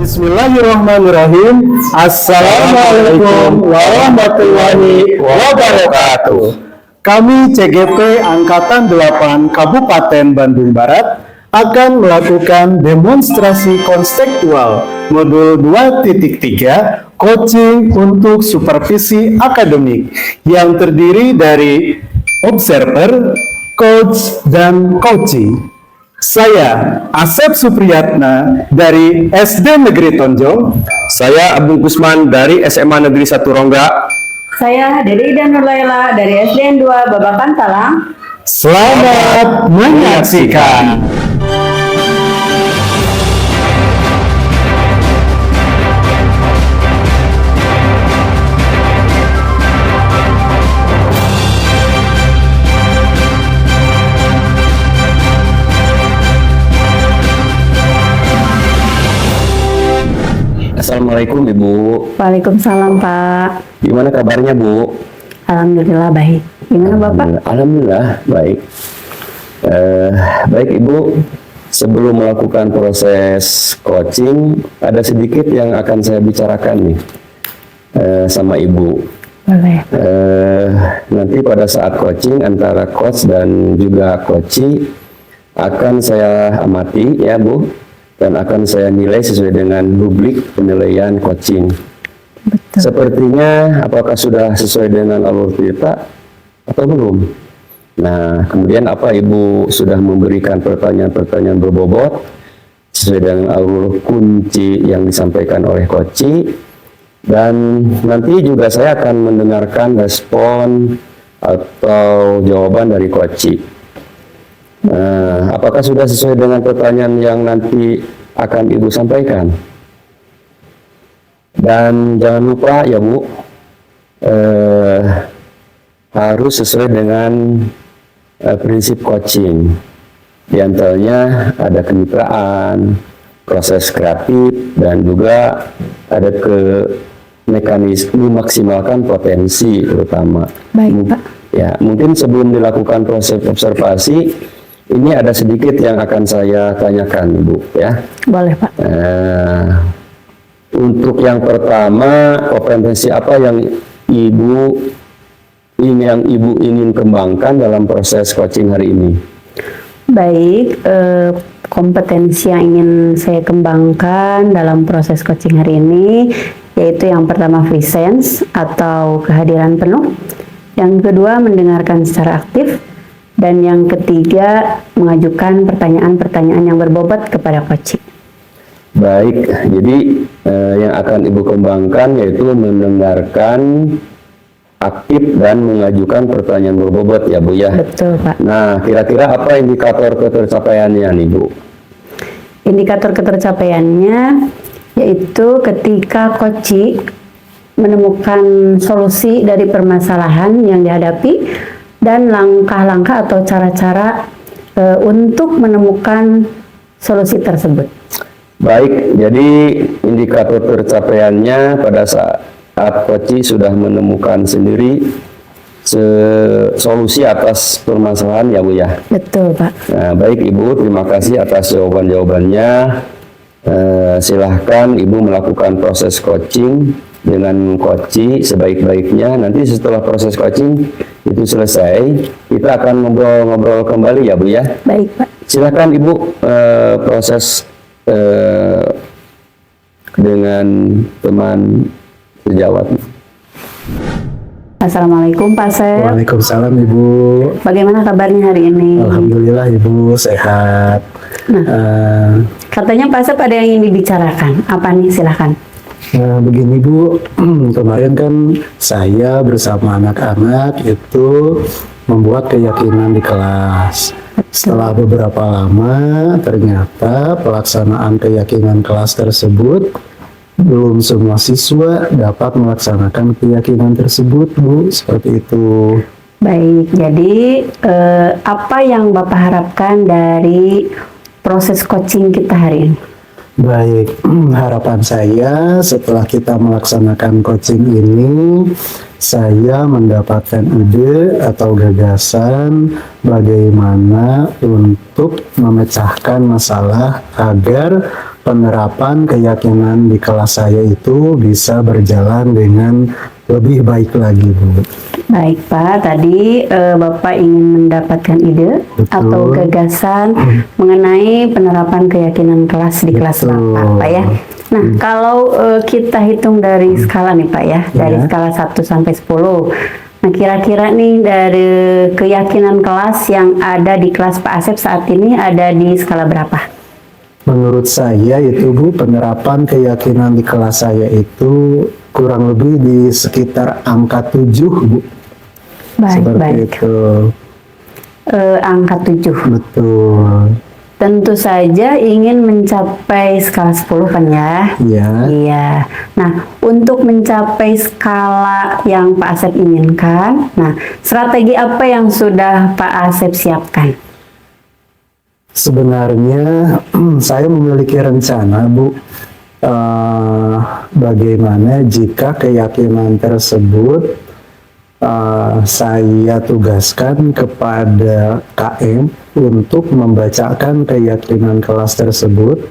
Bismillahirrahmanirrahim. Assalamualaikum warahmatullahi wabarakatuh. Kami CGP Angkatan 8 Kabupaten Bandung Barat akan melakukan demonstrasi konseptual modul 2.3 coaching untuk supervisi akademik yang terdiri dari observer, coach, dan coaching. Saya Asep Supriyatna dari SD Negeri Tonjong. Saya Abdul Gusman dari SMA Negeri 1 Rongga. Saya Dede Ida Nurlaila dari SDN 2 Babakan Talang. Selamat menyaksikan. Assalamualaikum Ibu. Waalaikumsalam Pak. Gimana kabarnya Bu? Alhamdulillah baik. Gimana Bapak? Alhamdulillah baik. Baik Ibu, sebelum melakukan proses coaching, ada sedikit yang akan saya bicarakan nih sama Ibu. Boleh. Nanti pada saat coaching antara coach dan juga coachee akan saya amati ya Bu, dan akan saya nilai sesuai dengan rubrik penilaian coaching. Betul. Sepertinya apakah sudah sesuai dengan alur cerita atau belum? Nah, kemudian apa Ibu sudah memberikan pertanyaan-pertanyaan berbobot sesuai dengan alur kunci yang disampaikan oleh coachee, dan nanti juga saya akan mendengarkan respon atau jawaban dari coachee. Nah, apakah sudah sesuai dengan pertanyaan yang nanti akan Ibu sampaikan? Dan jangan lupa ya Bu, harus sesuai dengan prinsip coaching. Di antaranya ada kemitraan, proses kreatif, dan juga ada mekanisme memaksimalkan potensi terutama. Baik Pak. Ya, mungkin sebelum dilakukan proses observasi, ini ada sedikit yang akan saya tanyakan, Ibu, ya. Boleh Pak. Untuk yang pertama, kompetensi apa yang Ibu ingin kembangkan dalam proses coaching hari ini? Baik, kompetensi yang ingin saya kembangkan dalam proses coaching hari ini yaitu yang pertama presence atau kehadiran penuh, yang kedua mendengarkan secara aktif, dan yang ketiga mengajukan pertanyaan-pertanyaan yang berbobot kepada coaching. Baik, jadi yang akan Ibu kembangkan yaitu mendengarkan aktif dan mengajukan pertanyaan berbobot ya Bu ya. Betul Pak. Nah, kira-kira apa indikator ketercapaiannya nih Bu? Indikator ketercapaiannya yaitu ketika coaching menemukan solusi dari permasalahan yang dihadapi dan langkah-langkah atau cara-cara untuk menemukan solusi tersebut. Baik, jadi indikator tercapaiannya pada saat coaching sudah menemukan sendiri solusi atas permasalahan ya Bu ya. Betul Pak. Nah, baik Ibu, terima kasih atas jawaban-jawabannya. Silahkan Ibu melakukan proses coaching dengan coachee sebaik-baiknya. Nanti setelah proses coaching itu selesai, kita akan ngobrol-ngobrol kembali ya Bu ya. Baik Pak. Silakan Ibu proses dengan teman sejawat. Assalamualaikum Pak Sep. Waalaikumsalam Ibu. Bagaimana kabarnya hari ini? Alhamdulillah Ibu sehat. Nah, katanya Pak Sep ada yang ingin dibicarakan. Apa nih? Silahkan. Nah, begini Bu, kemarin kan saya bersama anak-anak itu membuat keyakinan di kelas. Setelah beberapa lama, ternyata pelaksanaan keyakinan kelas tersebut belum semua siswa dapat melaksanakan keyakinan tersebut, Bu. Seperti itu. Baik, jadi apa yang Bapak harapkan dari proses coaching kita hari ini? Baik, harapan saya setelah kita melaksanakan coaching ini, saya mendapatkan ide atau gagasan bagaimana untuk memecahkan masalah agar penerapan keyakinan di kelas saya itu bisa berjalan dengan lebih baik lagi, Bu. Baik Pak, tadi Bapak ingin mendapatkan ide Betul. atau gagasan mengenai penerapan keyakinan kelas di kelas Betul. Bapak, Pak ya. Nah, kalau kita hitung dari skala nih Pak ya, dari Ya. skala 1 sampai 10. Nah, kira-kira nih dari keyakinan kelas yang ada di kelas Pak Asep saat ini ada di skala berapa? Menurut saya itu, Bu, penerapan keyakinan di kelas saya itu kurang lebih di sekitar angka 7, Bu. Baik, Seperti baik. itu. Angka 7. Betul. Tentu saja ingin mencapai skala 10 kan ya? Ya. Iya. Nah, untuk mencapai skala yang Pak Asep inginkan, nah, strategi apa yang sudah Pak Asep siapkan? Sebenarnya saya memiliki rencana, Bu, bagaimana jika keyakinan tersebut saya tugaskan kepada KM untuk membacakan keyakinan kelas tersebut,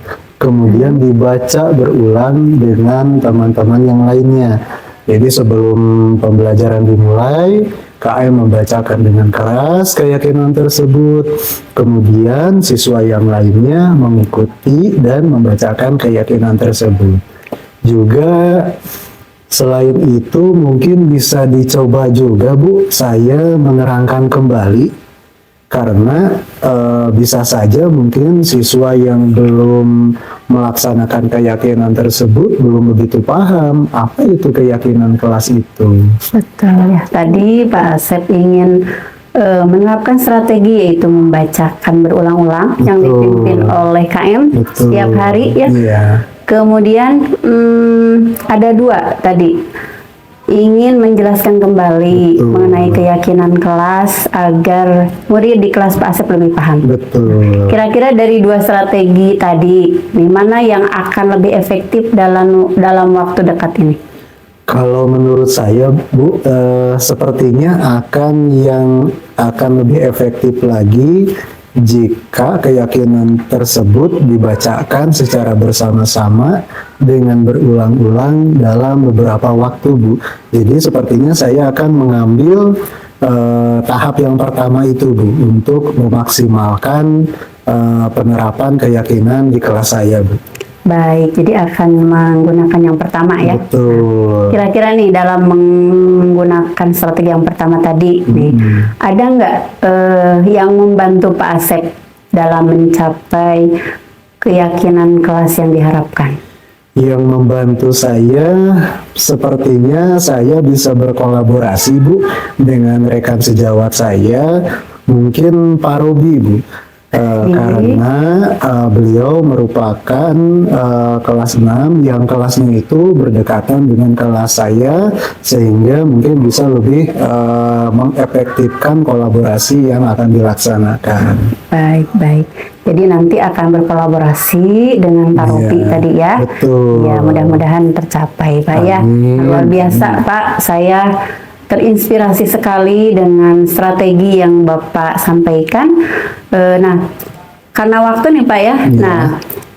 kemudian dibaca berulang dengan teman-teman yang lainnya. Jadi sebelum pembelajaran dimulai, KM membacakan dengan keras keyakinan tersebut, kemudian siswa yang lainnya mengikuti dan membacakan keyakinan tersebut. Juga selain itu mungkin bisa dicoba juga, Bu, saya menerangkan kembali, karena bisa saja mungkin siswa yang belum melaksanakan keyakinan tersebut belum begitu paham apa itu keyakinan kelas itu. Betul ya. Tadi Pak Asep ingin menerapkan strategi yaitu membacakan berulang-ulang yang Betul. dipimpin oleh KM Betul. setiap hari ya. Iya. Kemudian ada 2 tadi, ingin menjelaskan kembali Betul. mengenai keyakinan kelas agar murid di kelas Pak Asep lebih paham. Betul. Kira-kira dari 2 strategi tadi, di mana yang akan lebih efektif dalam waktu dekat ini? Kalau menurut saya, Bu, sepertinya akan lebih efektif lagi jika keyakinan tersebut dibacakan secara bersama-sama dengan berulang-ulang dalam beberapa waktu, Bu. Jadi sepertinya saya akan mengambil tahap yang pertama itu, Bu, untuk memaksimalkan penerapan keyakinan di kelas saya, Bu. Baik, jadi akan menggunakan yang pertama ya. Betul. Kira-kira nih dalam menggunakan strategi yang pertama tadi nih, ada nggak yang membantu Pak Asep dalam mencapai keyakinan kelas yang diharapkan? Yang membantu saya, sepertinya saya bisa berkolaborasi, Bu, dengan rekan sejawat saya, mungkin Pak Robi, Bu. Karena beliau merupakan kelas 6 yang kelasnya itu berdekatan dengan kelas saya, sehingga mungkin bisa lebih mengefektifkan kolaborasi yang akan dilaksanakan. Baik, baik. Jadi nanti akan berkolaborasi dengan Pak Robi Iya, tadi ya. betul. Ya, mudah-mudahan tercapai Pak ya. Amin. Luar biasa Pak, saya terinspirasi sekali dengan strategi yang Bapak sampaikan. Nah, karena waktu nih Pak ya. Iya. Nah,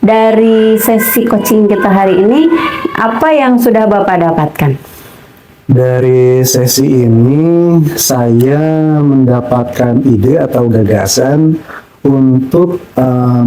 dari sesi coaching kita hari ini, apa yang sudah Bapak dapatkan? Dari sesi ini saya mendapatkan ide atau gagasan untuk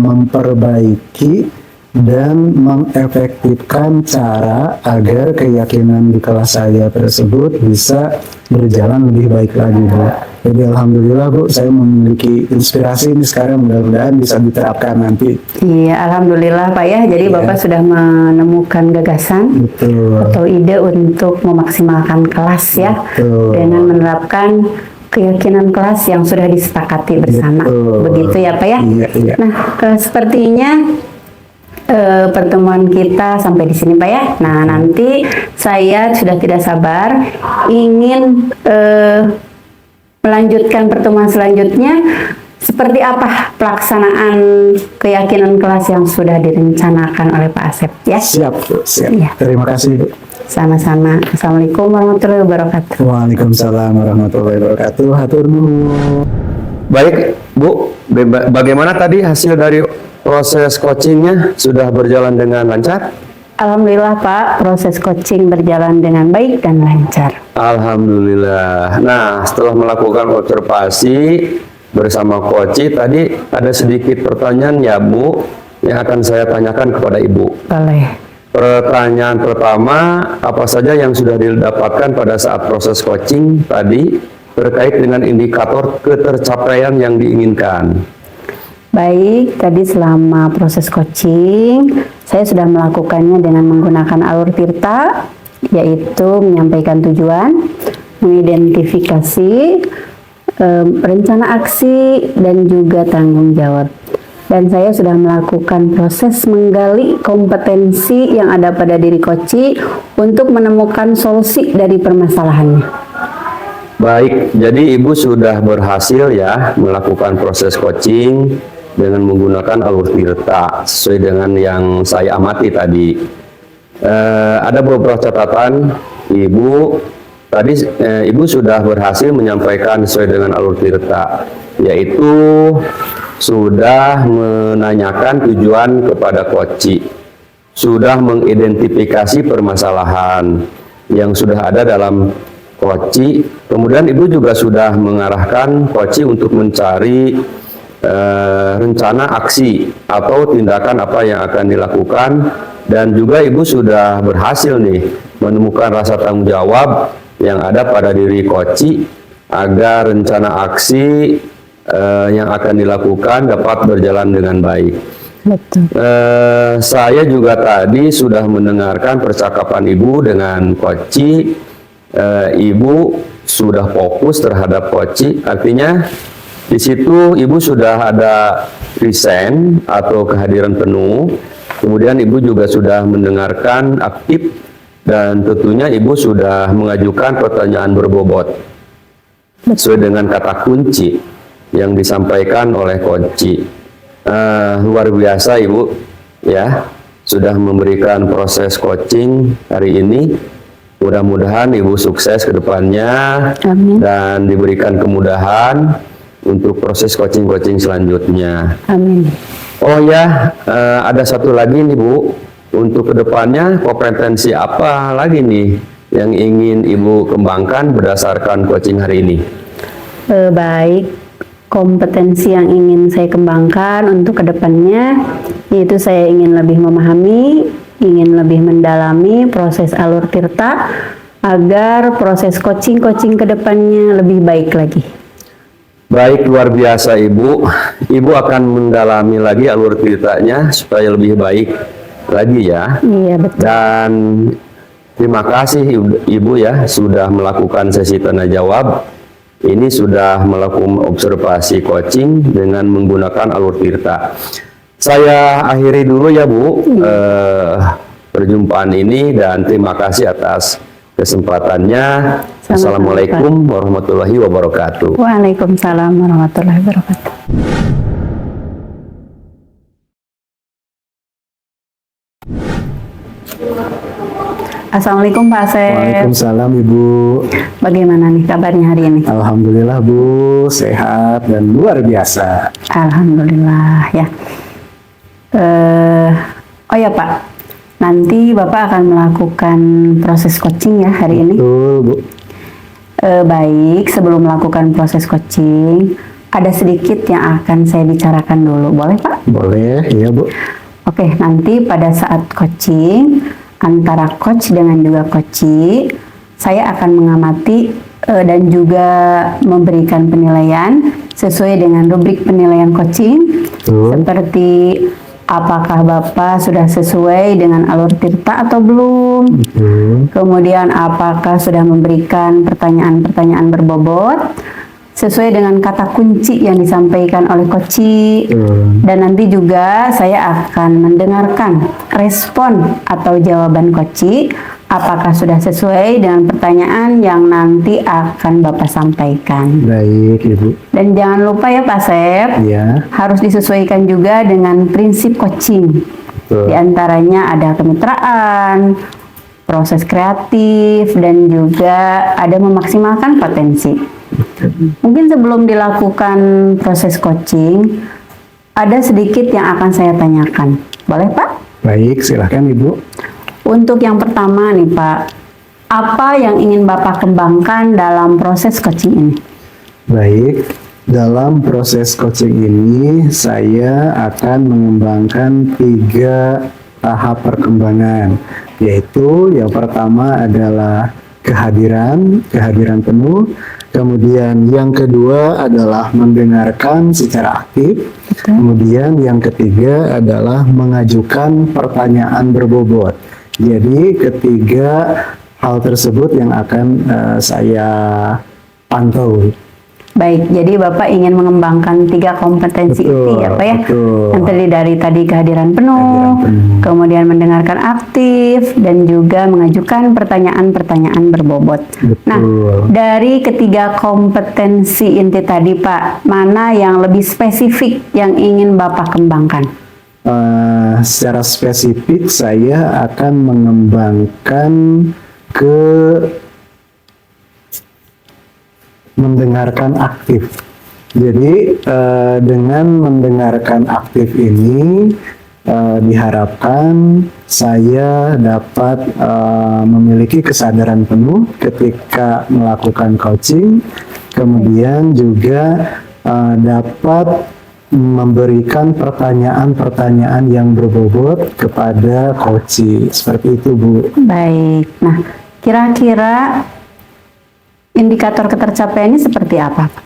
memperbaiki dan mengefektifkan cara agar keyakinan di kelas saya tersebut bisa berjalan lebih baik lagi, Bu. Jadi alhamdulillah, Bu, saya memiliki inspirasi ini sekarang, mudah-mudahan bisa diterapkan nanti. Iya, alhamdulillah Pak ya. Jadi Iya. Bapak sudah menemukan gagasan Betul. atau ide untuk memaksimalkan kelas ya, Betul. dengan menerapkan keyakinan kelas yang sudah disepakati bersama. Betul. Begitu ya Pak ya. Iya, iya. Nah, sepertinya pertemuan kita sampai di sini Pak ya. Nah, nanti saya sudah tidak sabar ingin melanjutkan pertemuan selanjutnya. Seperti apa pelaksanaan keyakinan kelas yang sudah direncanakan oleh Pak Asep ya? Siap, Bu, siap. Iya. Terima kasih, Bu. Sama-sama. Assalamualaikum warahmatullahi wabarakatuh. Waalaikumsalam warahmatullahi wabarakatuh. Hatur nuhun. Baik, Bu, bagaimana tadi hasil dari proses coachingnya sudah berjalan dengan lancar? Alhamdulillah Pak, proses coaching berjalan dengan baik dan lancar. Alhamdulillah. Nah, setelah melakukan observasi bersama Koci, tadi ada sedikit pertanyaan ya Bu, yang akan saya tanyakan kepada Ibu. Boleh. Pertanyaan pertama, apa saja yang sudah didapatkan pada saat proses coaching tadi terkait dengan indikator ketercapaian yang diinginkan? Baik, tadi selama proses coaching, saya sudah melakukannya dengan menggunakan alur Tirta, yaitu menyampaikan tujuan, mengidentifikasi, rencana aksi, dan juga tanggung jawab. Dan saya sudah melakukan proses menggali kompetensi yang ada pada diri Koci untuk menemukan solusi dari permasalahannya. Baik, jadi Ibu sudah berhasil ya melakukan proses coaching dengan menggunakan alur Tirta sesuai dengan yang saya amati tadi. Ada beberapa catatan Ibu. Tadi Ibu sudah berhasil menyampaikan sesuai dengan alur Tirta, yaitu sudah menanyakan tujuan kepada Koci, sudah mengidentifikasi permasalahan yang sudah ada dalam Koci, kemudian Ibu juga sudah mengarahkan Koci untuk mencari rencana aksi atau tindakan apa yang akan dilakukan, dan juga Ibu sudah berhasil nih menemukan rasa tanggung jawab yang ada pada diri Koci agar rencana aksi yang akan dilakukan dapat berjalan dengan baik. Betul. Saya juga tadi sudah mendengarkan percakapan Ibu dengan Koci. Ibu sudah fokus terhadap Koci, artinya di situ Ibu sudah ada present atau kehadiran penuh. Kemudian Ibu juga sudah mendengarkan aktif, dan tentunya Ibu sudah mengajukan pertanyaan berbobot sesuai dengan kata kunci yang disampaikan oleh Koci. Luar biasa Ibu ya, sudah memberikan proses coaching hari ini. Mudah-mudahan Ibu sukses ke depannya. Amin. Dan diberikan kemudahan untuk proses coaching-coaching selanjutnya. Amin. Oh ya, ada satu lagi nih Bu, untuk kedepannya kompetensi apa lagi nih yang ingin Ibu kembangkan berdasarkan coaching hari ini? Baik, kompetensi yang ingin saya kembangkan untuk kedepannya, yaitu saya ingin lebih memahami, ingin lebih mendalami proses alur Tirta agar proses coaching-coaching kedepannya lebih baik lagi. Baik, luar biasa Ibu. Ibu akan mendalami lagi alur Tirtanya supaya lebih baik lagi ya. Iya, betul. Dan terima kasih Ibu ya sudah melakukan sesi tanya jawab. Ini sudah melakukan observasi coaching dengan menggunakan alur Tirta. Saya akhiri dulu ya Bu perjumpaan ini, dan terima kasih atas kesempatannya. Sama-sama, Assalamualaikum warahmatullahi wabarakatuh. Waalaikumsalam warahmatullahi wabarakatuh. Assalamualaikum Pak Asep. Waalaikumsalam Ibu. Bagaimana nih kabarnya hari ini? Alhamdulillah Bu, sehat dan luar biasa. Alhamdulillah ya. Oh ya Pak, nanti Bapak akan melakukan proses coaching ya hari ini. Betul Bu. Baik, sebelum melakukan proses coaching, ada sedikit yang akan saya bicarakan dulu, boleh Pak? Boleh, iya Bu. Oke, nanti pada saat coaching antara coach dengan juga coachee, saya akan mengamati dan juga memberikan penilaian sesuai dengan rubrik penilaian coaching. Betul. Seperti apakah Bapak sudah sesuai dengan alur Tirta atau belum? Betul. Kemudian apakah sudah memberikan pertanyaan-pertanyaan berbobot sesuai dengan kata kunci yang disampaikan oleh Koci. Dan nanti juga saya akan mendengarkan respon atau jawaban Koci, apakah sudah sesuai dengan pertanyaan yang nanti akan Bapak sampaikan. Baik Ibu. Dan jangan lupa ya Pak Sep, Ya. harus disesuaikan juga dengan prinsip coaching. Betul. Di antaranya ada kemitraan, proses kreatif, dan juga ada memaksimalkan potensi. Mungkin sebelum dilakukan proses coaching, ada sedikit yang akan saya tanyakan. Boleh Pak? Baik, silahkan Ibu. Untuk yang pertama nih Pak, apa yang ingin Bapak kembangkan dalam proses coaching ini? Baik, dalam proses coaching ini saya akan mengembangkan 3 tahap perkembangan, yaitu yang pertama adalah kehadiran penuh, kemudian yang kedua adalah mendengarkan secara aktif, kemudian yang ketiga adalah mengajukan pertanyaan berbobot. Jadi ketiga hal tersebut yang akan saya pantau. Baik, jadi Bapak ingin mengembangkan 3 kompetensi Betul, itu ya Pak ya? betul. Yang terdiri dari tadi kehadiran penuh, kemudian mendengarkan aktif, dan juga mengajukan pertanyaan-pertanyaan berbobot. Nah, Betul. dari ketiga kompetensi inti tadi Pak, mana yang lebih spesifik yang ingin Bapak kembangkan? Secara spesifik saya akan mengembangkan ke mendengarkan aktif. Jadi dengan mendengarkan aktif ini diharapkan saya dapat memiliki kesadaran penuh ketika melakukan coaching, kemudian juga dapat memberikan pertanyaan-pertanyaan yang berbobot kepada coaching. Seperti itu, Bu. Baik, nah kira-kira indikator ketercapaiannya seperti apa Pak?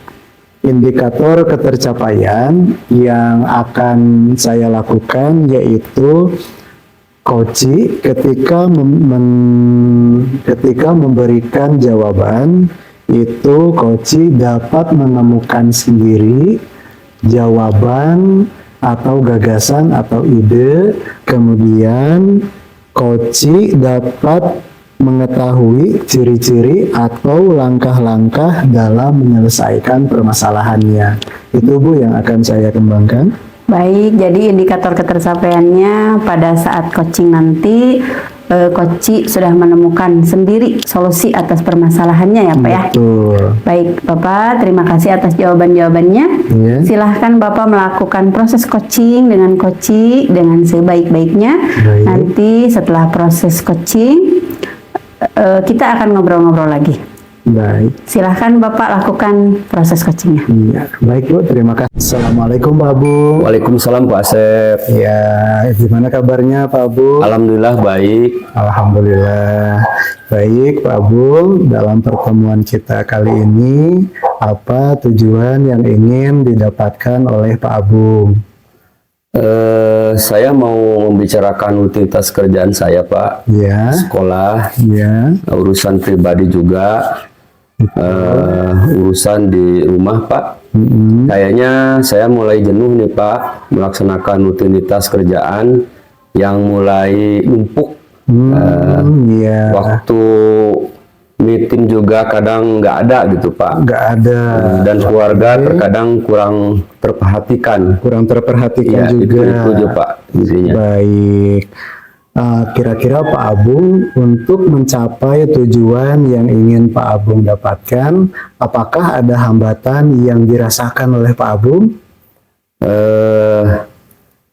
Indikator ketercapaian yang akan saya lakukan yaitu coaching ketika ketika memberikan jawaban, itu coaching dapat menemukan sendiri jawaban atau gagasan atau ide, kemudian coaching dapat mengetahui ciri-ciri atau langkah-langkah dalam menyelesaikan permasalahannya. Itu Bu yang akan saya kembangkan. Baik, jadi indikator ketercapaiannya pada saat coaching nanti, coaching sudah menemukan sendiri solusi atas permasalahannya ya Pak ya? Betul. Baik Bapak, terima kasih atas jawaban-jawabannya. Iya. Silahkan Bapak melakukan proses coaching dengan sebaik-baiknya. Baik. Nanti setelah proses coaching, kita akan ngobrol-ngobrol lagi. Baik. Silahkan Bapak lakukan proses coachingnya. Iya, baik Bu, terima kasih. Assalamualaikum Pak Abu. Waalaikumsalam Pak Asep. Ya, gimana kabarnya Pak Abu? Alhamdulillah baik. Alhamdulillah. Baik Pak Abu, dalam pertemuan kita kali ini, apa tujuan yang ingin didapatkan oleh Pak Abu? Saya mau membicarakan rutinitas kerjaan saya Pak. Ya, Sekolah, ya, urusan pribadi juga, urusan di rumah Pak. Kayaknya saya mulai jenuh nih Pak melaksanakan rutinitas kerjaan yang mulai numpuk. ya, Waktu meeting juga kadang nggak ada gitu Pak. nggak ada, Dan keluarga terkadang kurang terperhatikan. kurang terperhatikan Ya, juga. itu aja Pak intinya. Baik. Kira-kira Pak Abung untuk mencapai tujuan yang ingin Pak Abung dapatkan, apakah ada hambatan yang dirasakan oleh Pak Abung?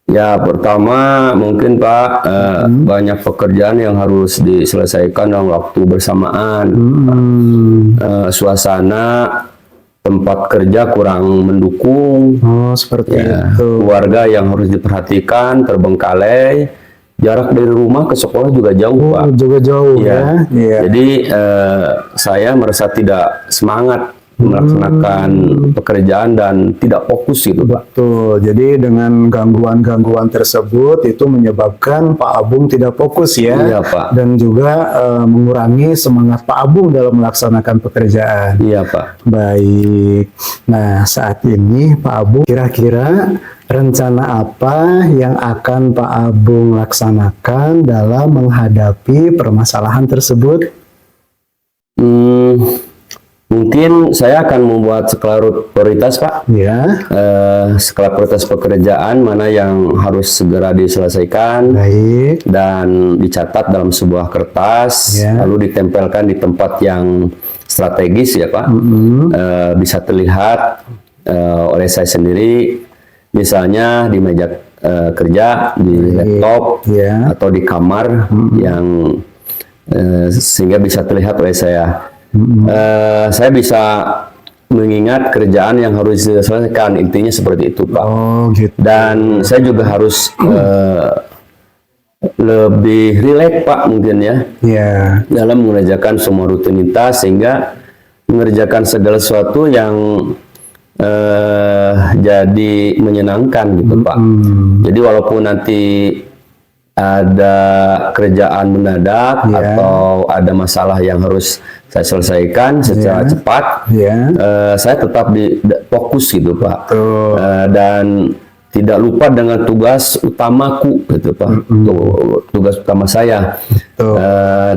Ya pertama mungkin Pak banyak pekerjaan yang harus diselesaikan dalam waktu bersamaan. Suasana tempat kerja kurang mendukung. Oh, seperti Ya, itu. keluarga yang harus diperhatikan terbengkalai. Jarak dari rumah ke sekolah juga jauh Pak. Oh, juga jauh ya. Ya. Iya. Jadi saya merasa tidak semangat melaksanakan pekerjaan dan tidak fokus gitu Pak. Betul. Jadi dengan gangguan-gangguan tersebut itu menyebabkan Pak Abung tidak fokus ya. Iya, Pak. Dan juga mengurangi semangat Pak Abung dalam melaksanakan pekerjaan. Iya Pak. Baik. Nah, saat ini Pak Abung kira-kira rencana apa yang akan Pak Abung laksanakan dalam menghadapi permasalahan tersebut? Mungkin saya akan membuat skala prioritas Pak. Ya, Skala prioritas pekerjaan mana yang harus segera diselesaikan baik. dan dicatat dalam sebuah kertas, Ya. lalu ditempelkan di tempat yang strategis ya Pak. Bisa terlihat oleh saya sendiri. Misalnya di meja kerja, di laptop, ya. atau di kamar yang sehingga bisa terlihat oleh saya. Saya bisa mengingat kerjaan yang harus diselesaikan, intinya seperti itu, Pak. Oh gitu. Dan saya juga harus lebih rileks, Pak, mungkin ya, Ya. dalam mengerjakan semua rutinitas, sehingga mengerjakan segala sesuatu yang jadi menyenangkan gitu, Pak. Jadi walaupun nanti ada kerjaan mendadak atau ada masalah yang harus saya selesaikan secara cepat, saya tetap fokus gitu, Pak. Dan tidak lupa dengan tugas utamaku gitu, Pak. Tugas utama saya.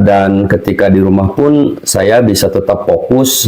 Dan ketika di rumah pun saya bisa tetap fokus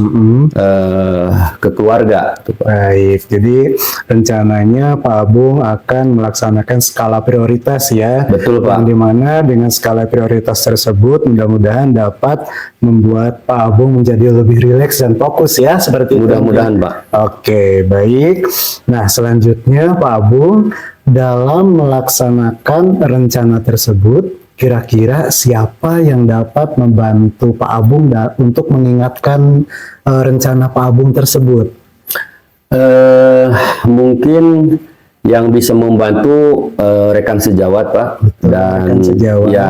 ke keluarga gitu, Pak. Baik, jadi rencananya Pak Abung akan melaksanakan skala prioritas ya. Betul, Pak. Yang dimana dengan skala prioritas tersebut mudah-mudahan dapat membuat Pak Abung menjadi lebih rileks dan fokus ya, seperti itu. Mudah-mudahan, Pak. Oke, baik. Nah, selanjutnya Pak Abung dalam melaksanakan rencana tersebut, kira-kira siapa yang dapat membantu Pak Abung untuk mengingatkan rencana Pak Abung tersebut? Mungkin yang bisa membantu rekan sejawat, Pak. Dan rekan sejawat. ya,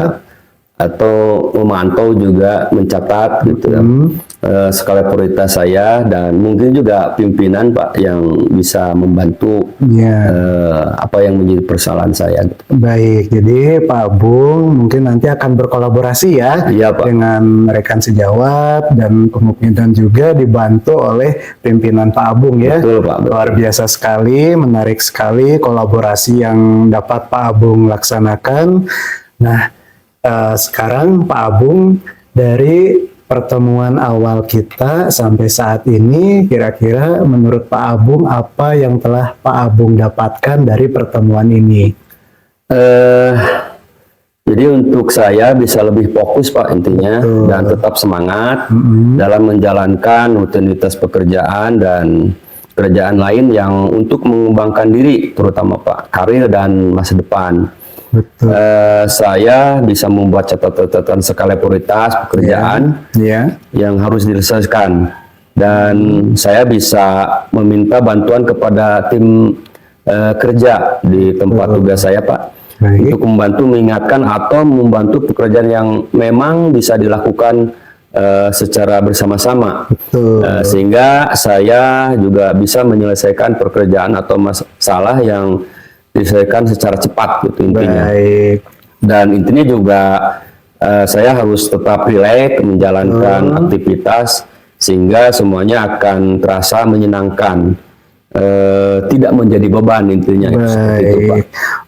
atau memantau juga, mencatat gitu ya, skala prioritas saya, dan mungkin juga pimpinan, Pak, yang bisa membantu apa yang menjadi persoalan saya. Baik, jadi Pak Abung mungkin nanti akan berkolaborasi ya, Pak, dengan rekan sejawat, dan kemungkinan juga dibantu oleh pimpinan Pak Abung ya. Betul, Pak. Luar biasa sekali, menarik sekali kolaborasi yang dapat Pak Abung laksanakan. Nah, sekarang Pak Abung, dari pertemuan awal kita sampai saat ini, kira-kira menurut Pak Abung apa yang telah Pak Abung dapatkan dari pertemuan ini? Jadi untuk saya bisa lebih fokus, Pak, intinya. Dan tetap semangat dalam menjalankan rutinitas pekerjaan dan pekerjaan lain yang untuk mengembangkan diri, terutama, Pak, karir dan masa depan. Saya bisa membuat catatan skala prioritas pekerjaan yang harus diselesaikan, dan saya bisa meminta bantuan kepada tim kerja di tempat tugas saya, Pak, untuk membantu mengingatkan atau membantu pekerjaan yang memang bisa dilakukan secara bersama-sama, sehingga saya juga bisa menyelesaikan pekerjaan atau masalah yang diselesaikan secara cepat gitu, intinya. Dan intinya juga saya harus tetap rileks menjalankan aktivitas, sehingga semuanya akan terasa menyenangkan, tidak menjadi beban, intinya. Seperti itu, Pak.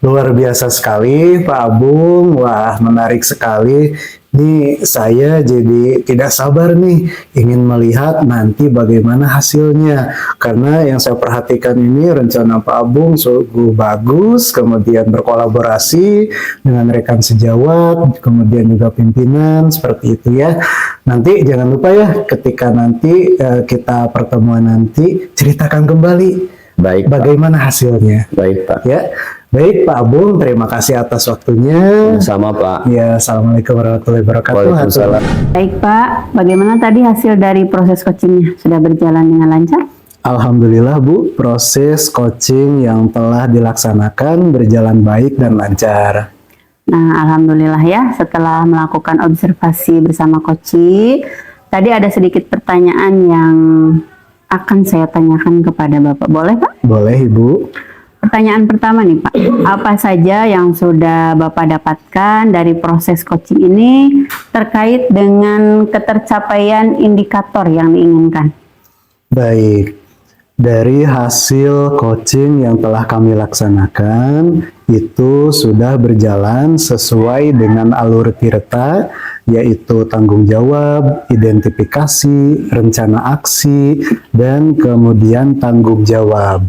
Luar biasa sekali Pak Abung. Wah, menarik sekali. Ini saya jadi tidak sabar nih, ingin melihat nanti bagaimana hasilnya. Karena yang saya perhatikan ini rencana Pak Abung sungguh bagus, kemudian berkolaborasi dengan rekan sejawat, kemudian juga pimpinan, seperti itu ya. Nanti jangan lupa ya, ketika nanti kita pertemuan nanti, ceritakan kembali bagaimana hasilnya. Baik, Pak. Ya. Baik, Pak Abung, terima kasih atas waktunya. Sama, Pak. Ya, assalamualaikum warahmatullahi wabarakatuh. Waalaikumsalam. Baik, Pak. Bagaimana tadi hasil dari proses coachingnya? Sudah berjalan dengan lancar? Alhamdulillah, Bu. Proses coaching yang telah dilaksanakan berjalan baik dan lancar. Nah, alhamdulillah ya. Setelah melakukan observasi bersama coaching, tadi ada sedikit pertanyaan yang akan saya tanyakan kepada Bapak. Boleh, Pak? Boleh, Ibu. Pertanyaan pertama nih, Pak. Apa saja yang sudah Bapak dapatkan dari proses coaching ini terkait dengan ketercapaian indikator yang diinginkan? Baik. Dari hasil coaching yang telah kami laksanakan, itu sudah berjalan sesuai dengan alur Tirta, yaitu tanggung jawab, identifikasi, rencana aksi, dan kemudian tanggung jawab.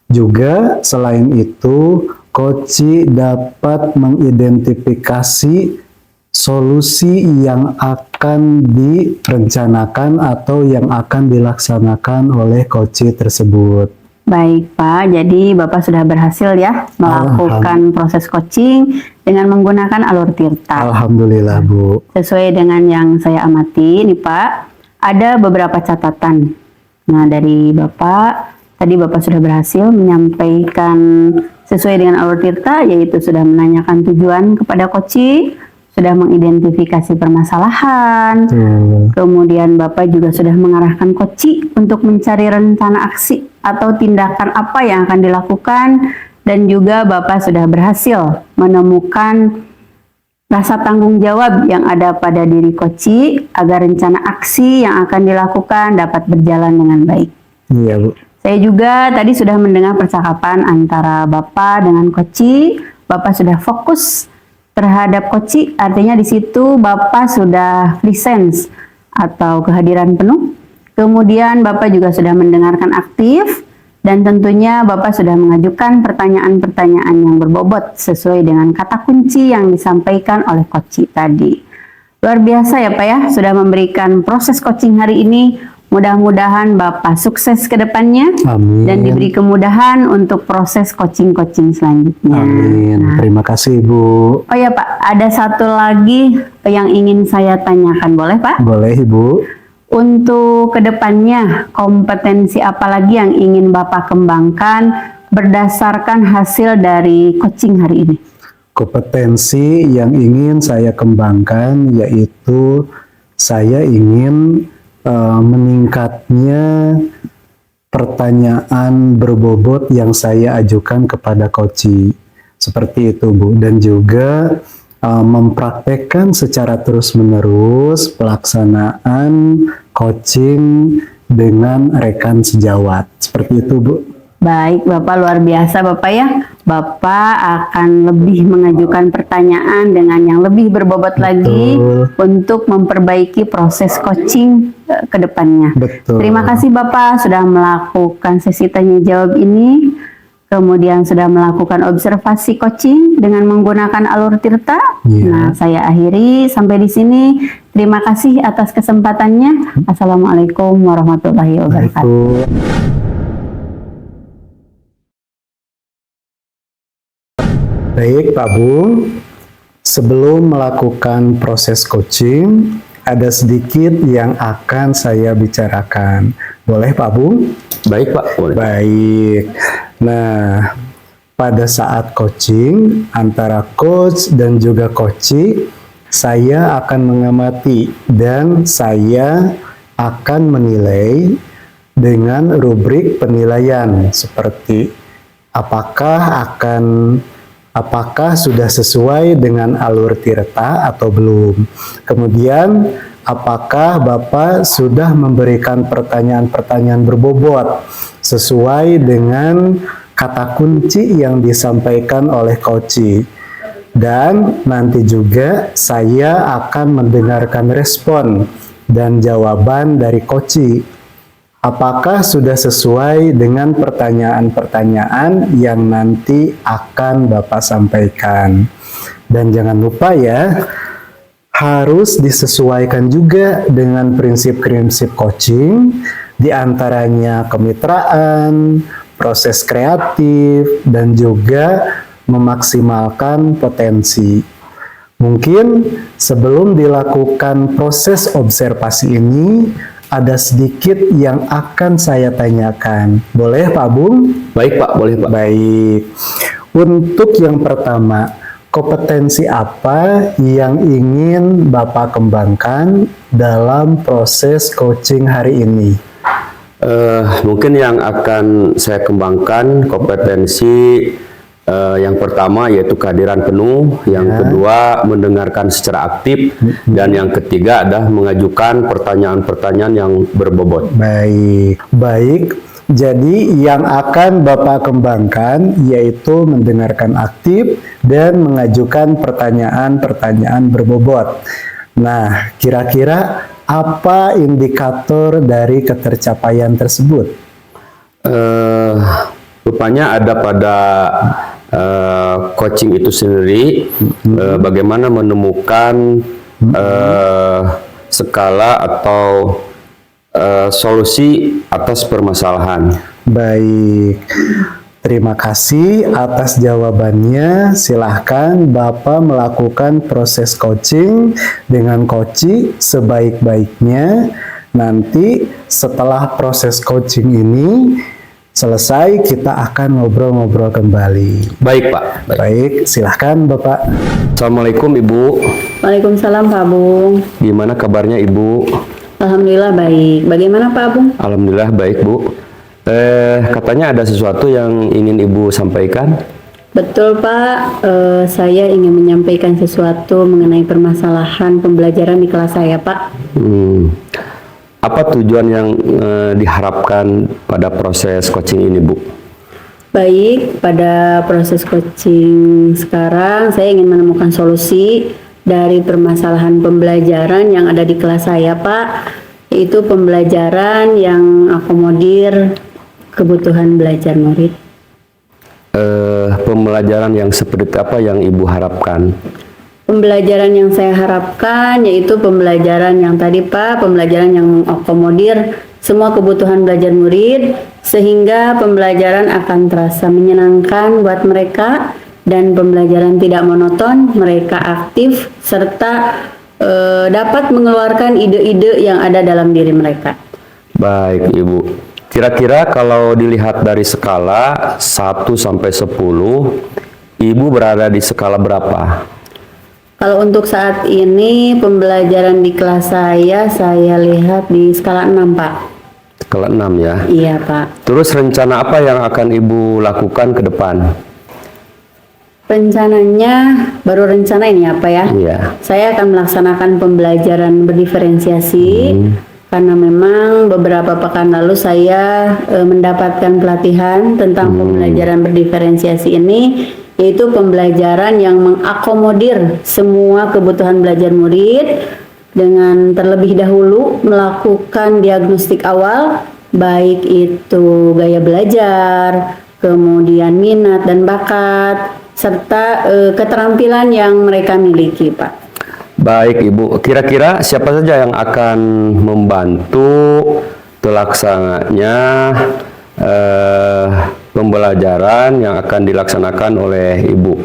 Juga selain itu, Koci dapat mengidentifikasi solusi yang akan direncanakan atau yang akan dilaksanakan oleh Koci tersebut. Baik Pak, jadi Bapak sudah berhasil ya melakukan proses coaching dengan menggunakan alur tirta. Alhamdulillah Bu. Sesuai dengan yang saya amati nih Pak, ada beberapa catatan. Nah dari Bapak, tadi Bapak sudah berhasil menyampaikan sesuai dengan alur tirta, yaitu sudah menanyakan tujuan kepada coaching, sudah mengidentifikasi permasalahan, kemudian Bapak juga sudah mengarahkan coaching untuk mencari rencana aksi atau tindakan apa yang akan dilakukan, dan juga Bapak sudah berhasil menemukan rasa tanggung jawab yang ada pada diri coaching agar rencana aksi yang akan dilakukan dapat berjalan dengan baik. Iya Bu. Saya juga tadi sudah mendengar percakapan antara Bapak dengan coaching. Bapak sudah fokus terhadap coaching, artinya di situ Bapak sudah presence atau kehadiran penuh. Kemudian Bapak juga sudah mendengarkan aktif, dan tentunya Bapak sudah mengajukan pertanyaan-pertanyaan yang berbobot sesuai dengan kata kunci yang disampaikan oleh coaching tadi. Luar biasa ya Pak ya, sudah memberikan proses coaching hari ini. Mudah-mudahan Bapak sukses ke depannya. Amin. Dan diberi kemudahan untuk proses coaching-coaching selanjutnya. Amin. Nah, Terima kasih Bu. oh ya Pak, ada satu lagi yang ingin saya tanyakan, boleh Pak? Boleh Ibu. Untuk kedepannya, kompetensi apa lagi yang ingin Bapak kembangkan berdasarkan hasil dari coaching hari ini? Kompetensi yang ingin saya kembangkan yaitu saya ingin meningkatnya pertanyaan berbobot yang saya ajukan kepada coaching. Seperti itu Bu. Dan juga mempraktekkan secara terus-menerus pelaksanaan coaching dengan rekan sejawat. Seperti itu Bu. Baik Bapak, luar biasa Bapak ya. Bapak akan lebih mengajukan pertanyaan dengan yang lebih berbobot lagi untuk memperbaiki proses coaching ke depannya. Betul. Terima kasih Bapak sudah melakukan sesi tanya jawab ini. Kemudian sudah melakukan observasi coaching dengan menggunakan alur tirta. Nah, saya akhiri sampai di sini. Terima kasih atas kesempatannya. Assalamualaikum warahmatullahi wabarakatuh. Baik Pak Bung, sebelum melakukan proses coaching, ada sedikit yang akan saya bicarakan. Boleh Pak Bung? Baik Pak, boleh. Baik. Nah, pada saat coaching antara coach dan juga coaching, saya akan mengamati dan saya akan menilai dengan rubrik penilaian seperti apakah sudah sesuai dengan alur tirta atau belum. Kemudian apakah Bapak sudah memberikan pertanyaan-pertanyaan berbobot sesuai dengan kata kunci yang disampaikan oleh coaching. Dan nanti juga saya akan mendengarkan respon dan jawaban dari coaching. Apakah sudah sesuai dengan pertanyaan-pertanyaan yang nanti akan Bapak sampaikan. Dan jangan lupa ya, harus disesuaikan juga dengan prinsip-prinsip coaching, diantaranya kemitraan, proses kreatif, dan juga memaksimalkan potensi. Mungkin sebelum dilakukan proses observasi ini, ada sedikit yang akan saya tanyakan. Boleh Pak Bung? Baik Pak, boleh Pak. Baik. Untuk yang pertama, kompetensi apa yang ingin Bapak kembangkan dalam proses coaching hari ini? Mungkin yang akan saya kembangkan kompetensi yang pertama yaitu kehadiran penuh, yang kedua mendengarkan secara aktif, dan yang ketiga adalah mengajukan pertanyaan-pertanyaan yang berbobot. Baik. Jadi yang akan Bapak kembangkan yaitu mendengarkan aktif dan mengajukan pertanyaan-pertanyaan berbobot. Nah, kira-kira apa indikator dari ketercapaian tersebut? Rupanya ada pada coaching itu sendiri, bagaimana menemukan skala atau solusi atas permasalahan. Baik, terima kasih atas jawabannya. Silahkan Bapak melakukan proses coaching dengan coach sebaik-baiknya. Nanti setelah proses coaching ini selesai, kita akan ngobrol-ngobrol kembali. Baik Pak. Baik, silahkan Bapak. Assalamualaikum Ibu. Waalaikumsalam Pak Bung. Gimana kabarnya Ibu? Alhamdulillah baik. Bagaimana Pak Bung? Alhamdulillah baik Bu. Katanya ada sesuatu yang ingin Ibu sampaikan? Betul Pak, saya ingin menyampaikan sesuatu mengenai permasalahan pembelajaran di kelas saya Pak. Apa tujuan yang diharapkan pada proses coaching ini Bu? Baik, pada proses coaching sekarang saya ingin menemukan solusi dari permasalahan pembelajaran yang ada di kelas saya Pak, yaitu pembelajaran yang akomodir kebutuhan belajar murid. Pembelajaran yang seperti apa yang Ibu harapkan? Pembelajaran yang saya harapkan yaitu pembelajaran yang tadi Pak, pembelajaran yang mengakomodir semua kebutuhan belajar murid sehingga pembelajaran akan terasa menyenangkan buat mereka dan pembelajaran tidak monoton, mereka aktif serta dapat mengeluarkan ide-ide yang ada dalam diri mereka. Baik Ibu. Kira-kira kalau dilihat dari skala 1 sampai 10, Ibu berada di skala berapa? Kalau untuk saat ini pembelajaran di kelas saya lihat di skala 6 Pak. Skala 6 ya? Iya Pak. Terus rencana apa yang akan Ibu lakukan ke depan? Rencananya, baru rencana ini apa ya? Iya. Saya akan melaksanakan pembelajaran berdiferensiasi karena memang beberapa pekan lalu saya mendapatkan pelatihan tentang pembelajaran berdiferensiasi ini, yaitu pembelajaran yang mengakomodir semua kebutuhan belajar murid dengan terlebih dahulu melakukan diagnostik awal, baik itu gaya belajar, kemudian minat dan bakat, serta keterampilan yang mereka miliki, Pak. Baik Ibu, kira-kira siapa saja yang akan membantu terlaksananya pembelajaran yang akan dilaksanakan oleh Ibu?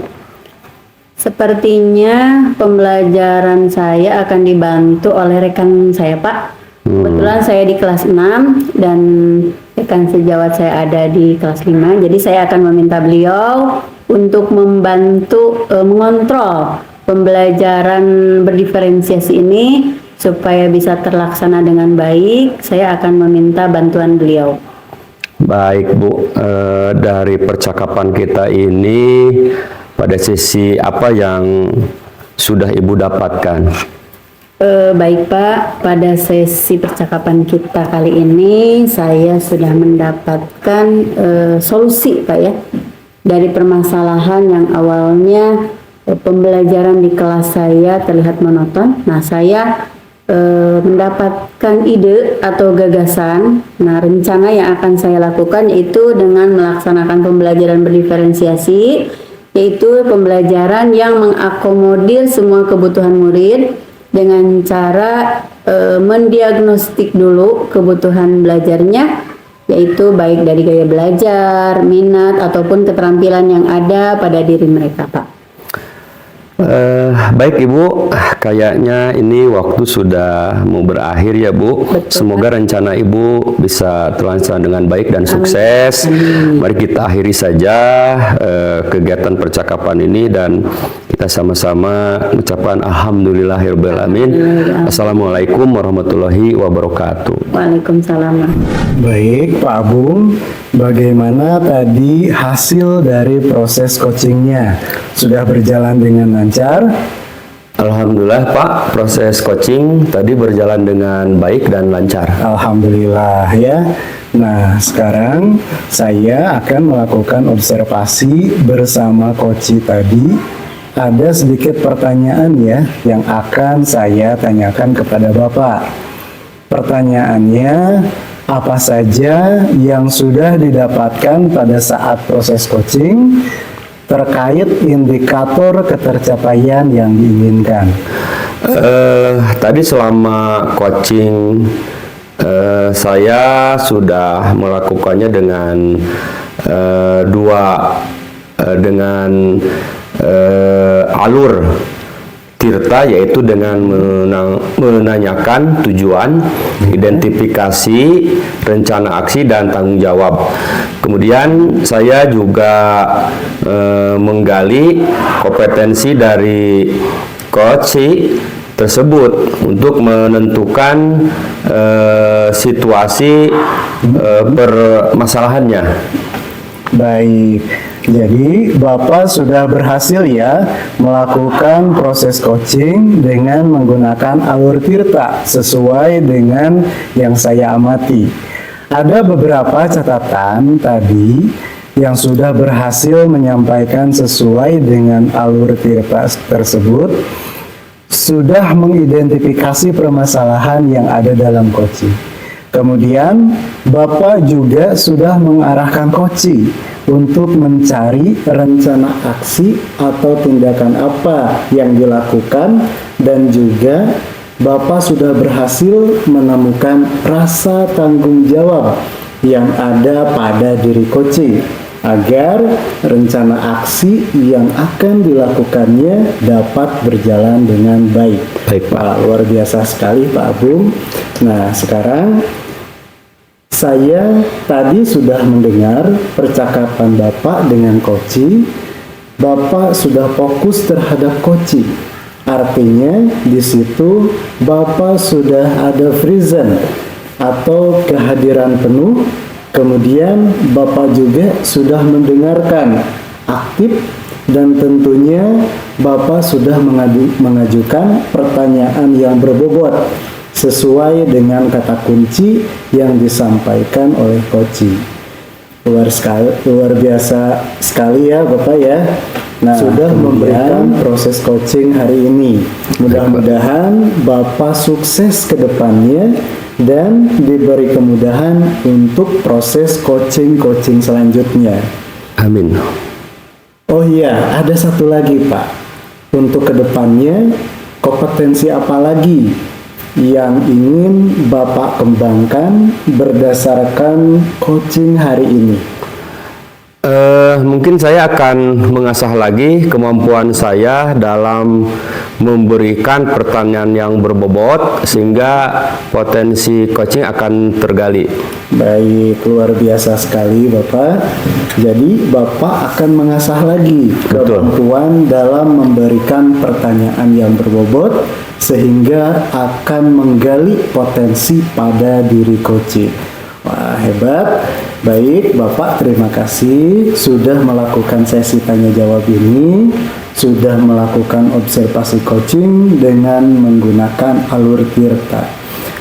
Sepertinya pembelajaran saya akan dibantu oleh rekan saya Pak. Kebetulan saya di kelas 6 dan rekan sejawat saya ada di kelas 5. Jadi saya akan meminta beliau untuk membantu mengontrol pembelajaran berdiferensiasi ini supaya bisa terlaksana dengan baik. Saya akan meminta bantuan beliau. Baik Bu, dari percakapan kita ini pada sesi apa yang sudah Ibu dapatkan? Baik Pak, pada sesi percakapan kita kali ini saya sudah mendapatkan solusi Pak ya dari permasalahan yang awalnya pembelajaran di kelas saya terlihat monoton. Nah, saya mendapatkan ide atau gagasan. Nah, rencana yang akan saya lakukan yaitu dengan melaksanakan pembelajaran berdiferensiasi, yaitu pembelajaran yang mengakomodir semua kebutuhan murid dengan cara mendiagnostik dulu kebutuhan belajarnya, yaitu baik dari gaya belajar, minat, ataupun keterampilan yang ada pada diri mereka, Pak. Baik Ibu, kayaknya ini waktu sudah mau berakhir ya Bu. Betul, Semoga rencana Ibu bisa terlaksana dengan baik dan sukses. Mari kita akhiri saja kegiatan percakapan ini dan kita sama-sama mengucapkan alhamdulillahirabbil alamin. Assalamualaikum warahmatullahi wabarakatuh. Waalaikumsalam. Baik Pak Abung, bagaimana tadi hasil dari proses coachingnya? Sudah berjalan dengan lancar? Alhamdulillah Pak, proses coaching tadi berjalan dengan baik dan lancar. Alhamdulillah ya. Nah, sekarang saya akan melakukan observasi bersama coach tadi. Ada sedikit pertanyaan ya yang akan saya tanyakan kepada Bapak. Pertanyaannya, apa saja yang sudah didapatkan pada saat proses coaching terkait indikator ketercapaian yang diinginkan? Tadi selama coaching Saya sudah melakukannya dengan alur Tirta, yaitu dengan menanyakan tujuan, identifikasi, rencana aksi, dan tanggung jawab. Kemudian saya juga menggali kompetensi dari coach tersebut untuk menentukan situasi permasalahannya. Baik, jadi Bapak sudah berhasil ya melakukan proses coaching dengan menggunakan alur Tirta sesuai dengan yang saya amati. Ada beberapa catatan tadi yang sudah berhasil menyampaikan sesuai dengan alur Tirta tersebut, sudah mengidentifikasi permasalahan yang ada dalam coaching. Kemudian Bapak juga sudah mengarahkan coaching untuk mencari rencana aksi atau tindakan apa yang dilakukan, dan juga Bapak sudah berhasil menemukan rasa tanggung jawab yang ada pada diri coaching agar rencana aksi yang akan dilakukannya dapat berjalan dengan baik. Baik, Pak. Luar biasa sekali Pak Agung. Nah, sekarang saya tadi sudah mendengar percakapan Bapak dengan coaching. Bapak sudah fokus terhadap coaching. Artinya di situ Bapak sudah ada present atau kehadiran penuh. Kemudian Bapak juga sudah mendengarkan aktif, dan tentunya Bapak sudah mengajukan pertanyaan yang berbobot sesuai dengan kata kunci yang disampaikan oleh coaching. Luar biasa sekali ya Bapak ya. Nah, sudah memberikan proses coaching hari ini. Mudah-mudahan Bapak sukses ke depannya dan diberi kemudahan untuk proses coaching selanjutnya. Amin. Oh iya, ada satu lagi Pak. Untuk kedepannya, kompetensi apa lagi yang ingin Bapak kembangkan berdasarkan coaching hari ini? Mungkin saya akan mengasah lagi kemampuan saya dalam memberikan pertanyaan yang berbobot sehingga potensi coaching akan tergali. Baik, luar biasa sekali Bapak. Jadi Bapak akan mengasah lagi kemampuan dalam memberikan pertanyaan yang berbobot sehingga akan menggali potensi pada diri coaching. Wah, hebat. Baik, Bapak, terima kasih sudah melakukan sesi tanya jawab ini, sudah melakukan observasi coaching dengan menggunakan alur Tirta.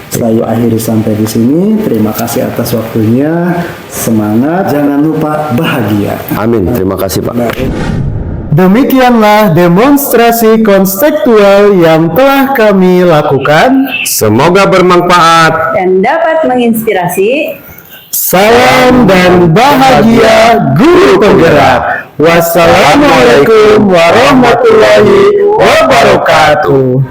Saya akhiri sampai di sini. Terima kasih atas waktunya. Semangat, jangan lupa bahagia. Amin. Terima kasih, Pak. Demikianlah demonstrasi konseptual yang telah kami lakukan. Semoga bermanfaat Dan dapat menginspirasi. Salam dan bahagia guru penggerak. Wassalamualaikum warahmatullahi wabarakatuh.